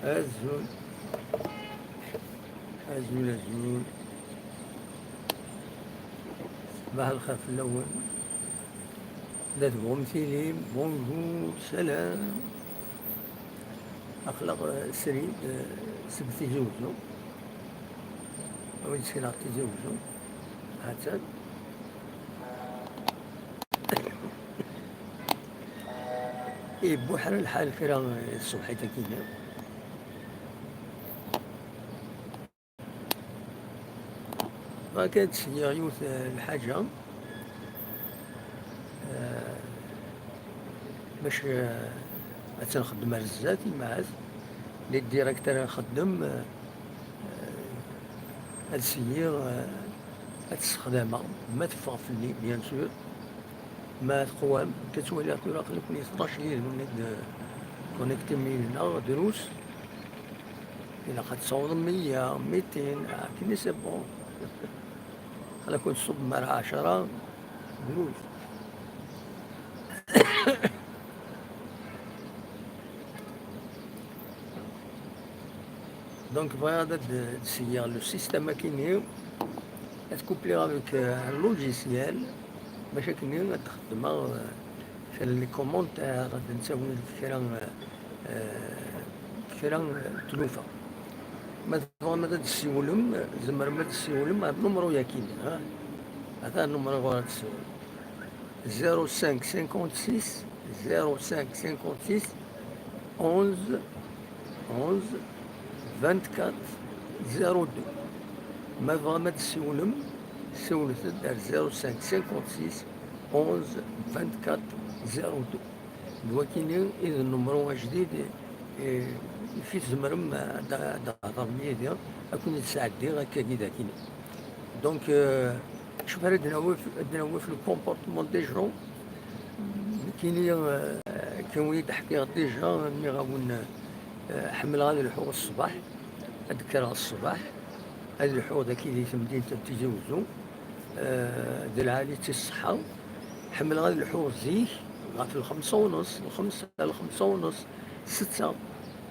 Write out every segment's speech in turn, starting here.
azul, azul, azul. صباح الخير في الأول. لا تبغوا مثيلي بونجور سلام. أخلاق سريد سبتي زوجو وين سكناغتي زوجو حتى بوحر الحال كرا الصبح تكينا ما كانت سيايوث الحاجة باش تنخدم رزات المعاز لي الديريكتور نخدم هاد السير هاد السخدامة ما تفغ في الليل بيان سور ما تقوام كتولي تراقلك لي 16 ليل كونيكتي من هنا دروس إلا قد تصور 100 200 كني سي بون أنا كنت صب مرة 10 دروس. دونك بغا هذا تسير لو سيستيم كيني تكوبلي افيك ان لوجيسيال باش كيني تخدم في لي كومونتير نساوي كثيرا تلوفة ما تبغى تسيولم زمر ما تسيولم هاد النمرو يا كيني هذا النمرو غادي تسول 05 56 05 56 11 11 24 02 ما بغا ما تسولم سول دار 05 56 11 24 02 دوا كاينين إذا النمرو جديد في تزمرم هضر مية أكون تساعدني هكا كي كاين دونك شوف هاد نوا في الكومبورتمون دي جون كاين وليد حكي ديجا ملي غاون حمل غادي الحوغ الصباح أذكرها الصباح هاد الحوغ ذاك اللي في مدينة تيزوزو ديال عالية الصحة حمل غادي الحوغ زيك في الخمسة ونص الخمسة ونص 6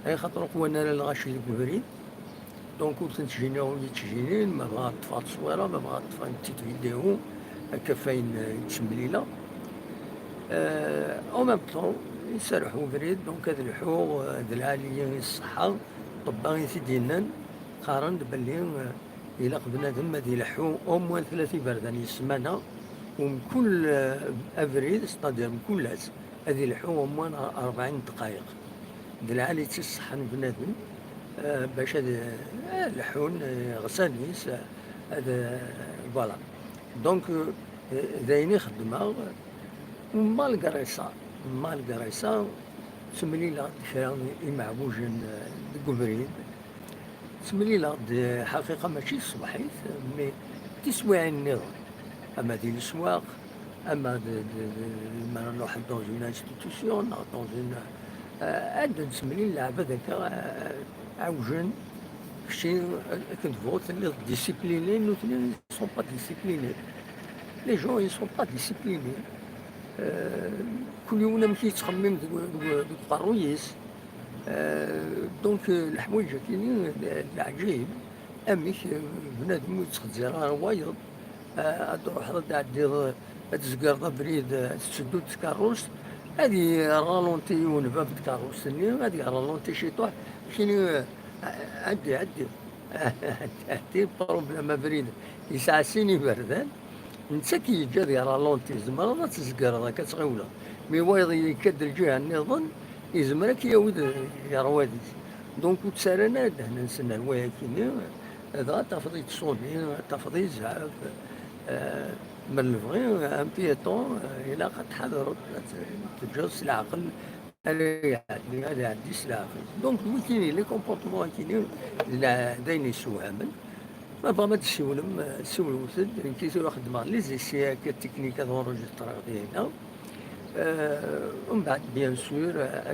هاي خاطر وانا لا غاشي لك البريد دونك كنت تجينا ولي تجينين ما بغا طفات تصويره ما بغا طفا تيت فيديو هكا فاين تشمليله او ميم طون يسرحوا بريد دونك هاد الحوغ هاد العالية الصحة طبا سيدينا قارن بلي إلا بنادم هاد يلحو او موان 30 بردان السمانة ومن كل افريل ستادير من كل عز هادي يلحو او موان 40 دقائق العالية الصحة بنادم باش هاد لحون غسانيس هذا فوالا دونك دايني خدمة مالغري سا تسملي لا كرا المعبوجين الكبرين تسملي لا حقيقة ماشي صباحيت مي تسويع النظام أما ديال الأسواق أما ما نروح دون اون انستيتيسيون دون اون عاد نسملي اللعبة ذاك عوجن شي كنت فوت اللي ديسيبلينين وثنين سون با ديسيبلينين لي جون يسون با ديسيبلينين كل يوم مشي تخمم دوك القرويس دونك الحوايج كاينين العجيب اميك بنادم يتخزر راه وايض تروح تعدي تزقر بريد تسدو تكاروس هادي رالونتي ونباب تكاروس هادي رالونتي شي طوح كاين عدي عدي بروبليم بريد يسعى سيني بردان نتا كي جا ديال رالونتي زمر تزقر كتغوله مي وايض يكدر جهه النظام يزمر كيعاود يروادي دونك تسالنا هنا نسنى الوايا كيني هذا تفضي تصوني تفضي زعاف من الفغي ان بيتون الى قد حضرت تجوز العقل هذا يعدي العقل دونك كاينين لي كومبورتمون كاينين داين يسوهمن ما بغا ما تسولم سول وثد كيسولو خدمة لي زيسياك التكنيك هذا اونجسترا ديالنا ومن بعد بيان سور